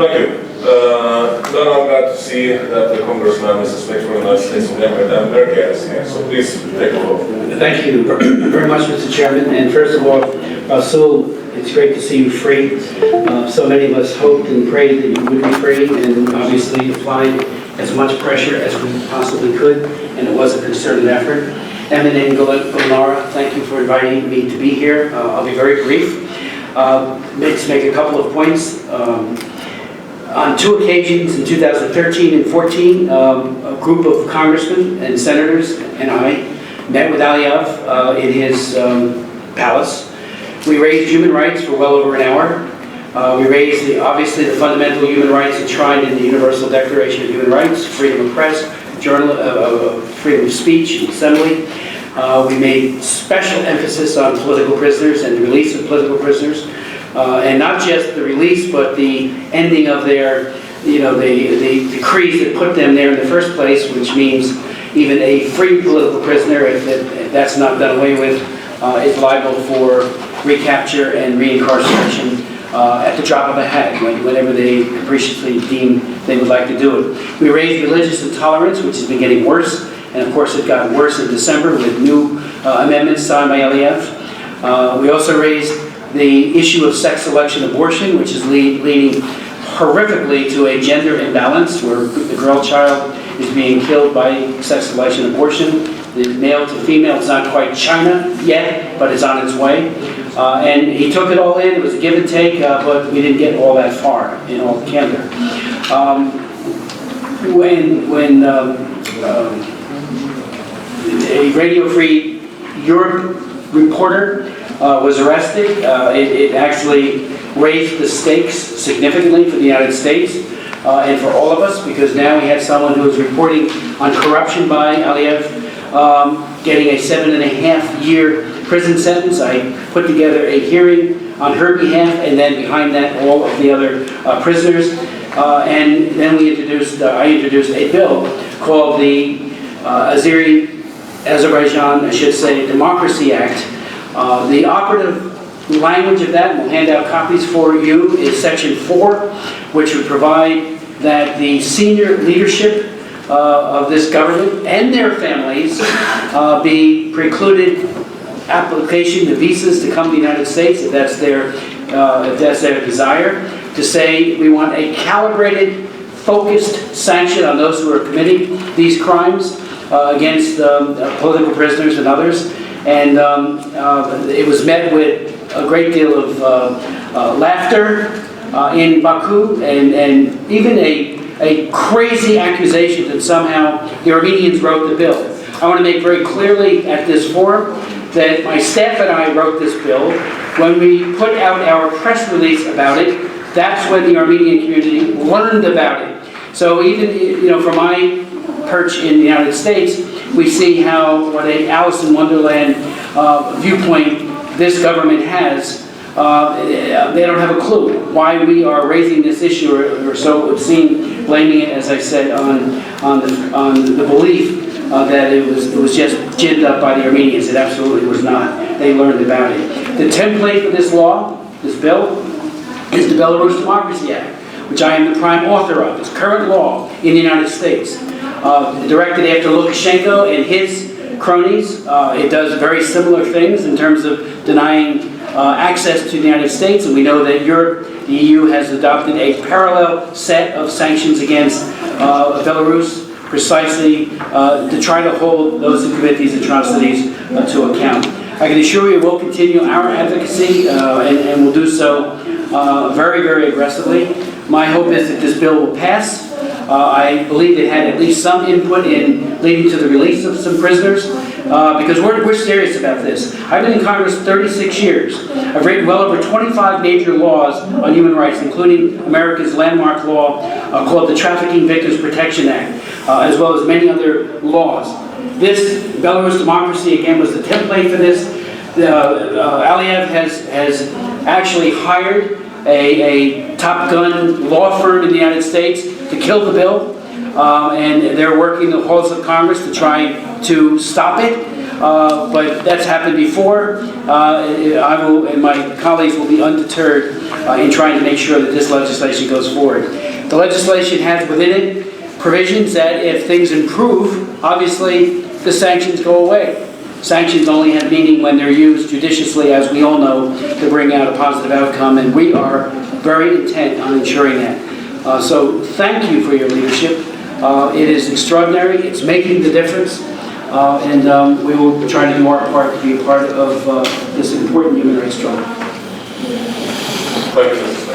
Thank you. Then I'm glad to see that the Congressman is a spec for the United States of America is here, so please take a vote. Thank you very much, Mr. Chairman. And first of all, Rasul, it's great to see you free. So many of us hoped and prayed that you would be free, and obviously applied as much pressure as we possibly could, and it was a concerted effort. Emin and Gulnara, thank you for inviting me to be here. I'll be very brief. Let's make a couple of points. On two occasions in 2013 and 14, a group of congressmen and senators and I met with Aliyev in his palace. We raised human rights for well over an hour. We raised, obviously, the fundamental human rights enshrined in the Universal Declaration of Human Rights, freedom of press, freedom of speech and assembly. We made special emphasis on political prisoners and the release of political prisoners. And not just the release, but the ending of their, the decrees that put them there in the first place, which means even a free political prisoner, if that's not done away with, is liable for recapture and reincarceration at the drop of a hat, whenever they capriciously deem they would like to do it. We raised religious intolerance, which has been getting worse, and of course it got worse in December with new amendments signed by Aliyev. We also raised the issue of sex selection abortion, which is leading horrifically to a gender imbalance where the girl child is being killed by sex selection abortion. The male to female, it's not quite China yet, but it's on its way. And he took it all in. It was a give and take, but we didn't get all that far in all candor. When a Radio Free Europe reporter was arrested, it actually raised the stakes significantly for the United States and for all of us, because now we had someone who was reporting on corruption by Aliyev, getting a 7.5-year prison sentence. I put together a hearing on her behalf, and then behind that, all of the other prisoners. And then I introduced a bill called the Azerbaijan, I should say, Democracy Act. The operative language of that, and we'll hand out copies for you, is Section 4, which would provide that the senior leadership of this government and their families be precluded application to visas to come to the United States if that's their desire. To say we want a calibrated, focused sanction on those who are committing these crimes against political prisoners and others. And it was met with a great deal of laughter in Baku, and even a crazy accusation that somehow the Armenians wrote the bill. I want to make very clearly at this forum that my staff and I wrote this bill. When we put out our press release about it, that's when the Armenian community learned about it. So even, from my perch in the United States, we see how what a Alice in Wonderland viewpoint this government has. They don't have a clue why we are raising this issue, or so it would seem, blaming it, as I said, on the belief that it was just ginned up by the Armenians. It absolutely was not. They learned about it. The template for this law, this bill, is the Belarus Democracy Act, which I am the prime author of. It's current law in the United States. Directed after Lukashenko and his cronies. It does very similar things in terms of denying access to the United States, and we know that Europe, the EU, has adopted a parallel set of sanctions against Belarus precisely to try to hold those who commit these atrocities to account. I can assure you we'll continue our advocacy and we'll do so very, very aggressively. My hope is that this bill will pass. I believe it had at least some input in leading to the release of some prisoners, because we're serious about this. I've been in Congress 36 years. I've written well over 25 major laws on human rights, including America's landmark law called the Trafficking Victims Protection Act, as well as many other laws. This Belarus Democracy, again, was the template for this. Aliyev has actually hired a Top Gun law firm in the United States to kill the bill, and they're working the halls of Congress to try to stop it, but that's happened before. I will, and my colleagues will be undeterred in trying to make sure that this legislation goes forward. The legislation has within it provisions that if things improve, obviously the sanctions go away. Sanctions only have meaning when they're used judiciously, as we all know, to bring out a positive outcome, and we are very intent on ensuring that. So thank you for your leadership. It is extraordinary. It's making the difference. And we will try to do our part to be a part of this important human rights struggle. Thank you, Mr.